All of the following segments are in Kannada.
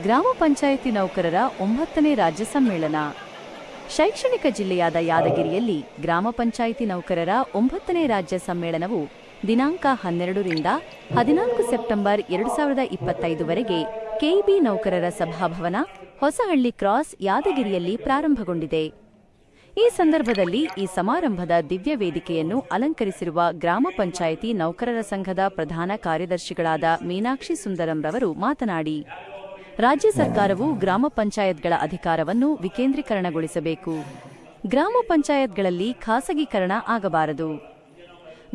ಗ್ರಾಮ ಪಂಚಾಯಿತಿ ನೌಕರರ 9ನೇ ರಾಜ್ಯ ಸಮ್ಮೇಳನ. ಶೈಕ್ಷಣಿಕ ಜಿಲ್ಲೆಯಾದ ಯಾದಗಿರಿಯಲ್ಲಿ ಗ್ರಾಮ ಪಂಚಾಯಿತಿ ನೌಕರರ 9ನೇ ರಾಜ್ಯ ಸಮ್ಮೇಳನವು ದಿನಾಂಕ 12 ರಿಂದ 14 ಸೆಪ್ಟೆಂಬರ್ 2025ವರೆಗೆ ಕೆಇಬಿ ನೌಕರರ ಸಭಾಭವನ, ಹೊಸಹಳ್ಳಿ ಕ್ರಾಸ್, ಯಾದಗಿರಿಯಲ್ಲಿ ಪ್ರಾರಂಭಗೊಂಡಿದೆ. ಈ ಸಂದರ್ಭದಲ್ಲಿ ಈ ಸಮಾರಂಭದ ದಿವ್ಯ ವೇದಿಕೆಯನ್ನು ಅಲಂಕರಿಸಿರುವ ಗ್ರಾಮ ಪಂಚಾಯಿತಿ ನೌಕರರ ಸಂಘದ ಪ್ರಧಾನ ಕಾರ್ಯದರ್ಶಿಗಳಾದ ಮೀನಾಕ್ಷಿ ಸುಂದರಂರವರು ಮಾತನಾಡಿ, ರಾಜ್ಯ ಸರ್ಕಾರವು ಗ್ರಾಮ ಪಂಚಾಯತ್ಗಳ ಅಧಿಕಾರವನ್ನು ವಿಕೇಂದ್ರೀಕರಣಗೊಳಿಸಬೇಕು. ಗ್ರಾಮ ಪಂಚಾಯತ್ಗಳಲ್ಲಿ ಖಾಸಗೀಕರಣ ಆಗಬಾರದು.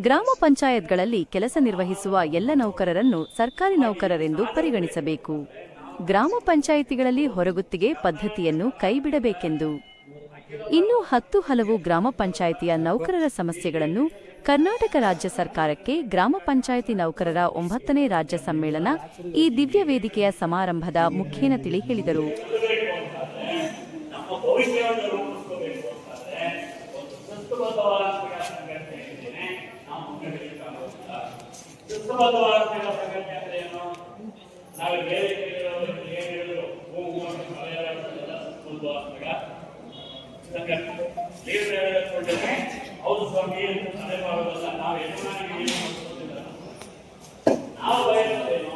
ಗ್ರಾಮ ಪಂಚಾಯತ್ಗಳಲ್ಲಿ ಕೆಲಸ ನಿರ್ವಹಿಸುವ ಎಲ್ಲ ನೌಕರರನ್ನು ಸರ್ಕಾರಿ ನೌಕರರೆಂದು ಪರಿಗಣಿಸಬೇಕು. ಗ್ರಾಮ ಪಂಚಾಯಿತಿಗಳಲ್ಲಿ ಹೊರಗುತ್ತಿಗೆ ಪದ್ಧತಿಯನ್ನು ಕೈಬಿಡಬೇಕೆಂದು, ಇನ್ನೂ 10 ಹಲವು ಗ್ರಾಮ ಪಂಚಾಯಿತಿಯ ನೌಕರರ ಸಮಸ್ಯೆಗಳನ್ನು ಕರ್ನಾಟಕ ರಾಜ್ಯ ಸರ್ಕಾರಕ್ಕೆ ಗ್ರಾಮ ಪಂಚಾಯಿತಿ ನೌಕರರ 9ನೇ ರಾಜ್ಯ ಸಮ್ಮೇಳನ ಈ ದಿವ್ಯ ವೇದಿಕೆಯ ಸಮಾರಂಭದ ಮುಖೇನ ತಿಳಿ ಹೇಳಿದರು. ಹೌದು ಸ್ವಾಮಿ, ಅದೇ ಮಾಡೋದಲ್ಲ. ನಾವು ಬಯಸುತ್ತೇನೋ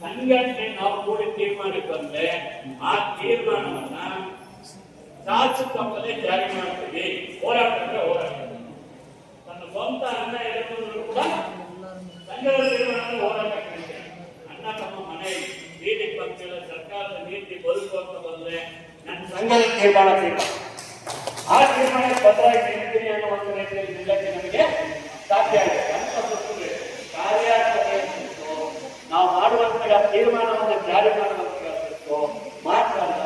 ಸಂಘಟನೆ ನಾವು ಕೂಡಿ ತೀರ್ಮಾನ ಬಂದ್ರೆ ಆ ತೀರ್ಮಾನವನ್ನ ಶಾಸಕರೇ ಜಾರಿ ಮಾಡ್ತೀವಿ. ಹೋರಾಟ ಅಂದ್ರೆ ಹೋರಾಟ. ತನ್ನ ಸ್ವಂತ ಅನ್ನ ಎದುರು ಕೂಡ ಸಂಘದ ತೀರ್ಮಾನ ಹೋರಾಟ. ಅನ್ನ ತಮ್ಮ ಮನೆ ನೀತಿ ಪಕ್ಷದ ಸರ್ಕಾರದ ನೀತಿ ಬದುಕು ಅಂತ ಬಂದ್ರೆ ನನ್ನ ಸಂಘದ ತೀರ್ಮಾನ ಆ ತೀರ್ಮಾನ ಬದಲಾಗಿ ನಿಲ್ತೀನಿ ಅನ್ನೋ ಒಂದು ರೀತಿಯಲ್ಲಿ ನಿಲ್ಲಕ್ಕೆ ನಮಗೆ ಸಾಧ್ಯ ಆಗುತ್ತೆ. ಅಂತ ಕಾರ್ಯಾಚರಣೆ ನಾವು ಮಾಡುವಂತಹ ತೀರ್ಮಾನವನ್ನು ಜಾರಿ ಮಾಡುವಂತಹ ಮಾತ್ರ ಅಲ್ಲ,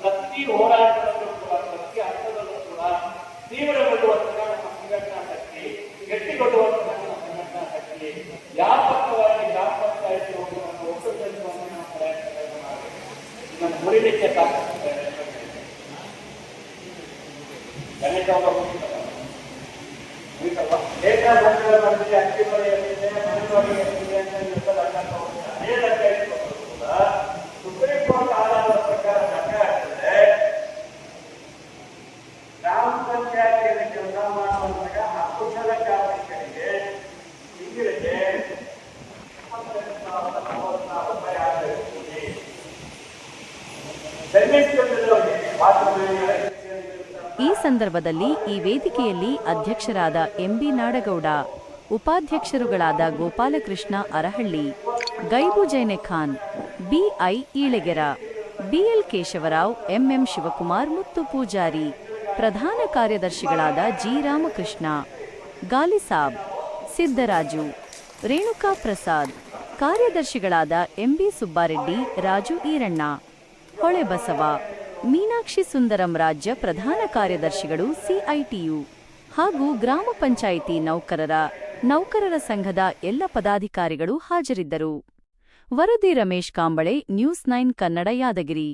ಪ್ರತಿ ಹೋರಾಟದಲ್ಲೂ ಕೂಡ, ಪ್ರತಿ ಹಂತದಲ್ಲೂ ಕೂಡ ತೀವ್ರಗೊಳ್ಳುವಂತಹ ನಮ್ಮ ಸಂಘಟನಾ ಶಕ್ತಿ, ಗಟ್ಟಿಗೊಳ್ಳುವಂತಹ ನಮ್ಮ ಸಂಘಟನಾ ಶಕ್ತಿ ವ್ಯಾಪಕವಾಗಿ ಗ್ರಾಮ ಪಂಚಾಯಿತಿ ಒಟ್ಟುಗೂಡಿಸುವಂತಹ ನಾವು ಪ್ರಯತ್ನಗಳನ್ನು ಮಾಡಬೇಕು. ಇದನ್ನು ಮುರಿಲಿಕ್ಕೆ ಸಾಕಷ್ಟು ಸುಪ್ರೀಂ ಕೋರ್ಟ್ ಆಧಾರದ ಪ್ರಕಾರ ಗ್ರಾಮ ಪಂಚಾಯತಿಯಲ್ಲಿ ಕೆಲಸ ಮಾಡುವಂತಹ 10% ಕಾರ್ಮಿಕರಿಗೆ ತಿಂಗಳಿಗೆ 40,000 ರೂಪಾಯಿ ಆಗಬೇಕು. ಈ ಸಂದರ್ಭದಲ್ಲಿ ಈ ವೇದಿಕೆಯಲ್ಲಿ ಅಧ್ಯಕ್ಷರಾದ ಎಂಬಿ ನಾಡಗೌಡ, ಉಪಾಧ್ಯಕ್ಷರುಗಳಾದ Gopalakrishna Arahalli, Gaibu Jainekhan, BI Eelegera, BL Keshavarao, MM Shivakumar, Muttu Pujari, ಪ್ರಧಾನ ಕಾರ್ಯದರ್ಶಿಗಳಾದ ಜಿ ರಾಮಕೃಷ್ಣ, ಗಾಲಿಸಾಬ್, ಸಿದ್ದರಾಜು, ರೇಣುಕಾ ಪ್ರಸಾದ್, ಕಾರ್ಯದರ್ಶಿಗಳಾದ ಎಂಬಿ ಸುಬ್ಬಾರೆಡ್ಡಿ, ರಾಜು ಈರಣ್ಣ, ಹೊಳೆಬಸವ, ಮೀನಾಕ್ಷಿ ಸುಂದರಂ, ರಾಜ್ಯ ಪ್ರಧಾನ ಕಾರ್ಯದರ್ಶಿಗಳು ಸಿಐಟಿಯು ಹಾಗೂ ಗ್ರಾಮ ಪಂಚಾಯಿತಿ ನೌಕರರ ಸಂಘದ ಎಲ್ಲ ಪದಾಧಿಕಾರಿಗಳು ಹಾಜರಿದ್ದರು. ವರದಿ ರಮೇಶ್ ಕಾಂಬಳೆ, ನ್ಯೂಸ್ 9 ಕನ್ನಡ, ಯಾದಗಿರಿ.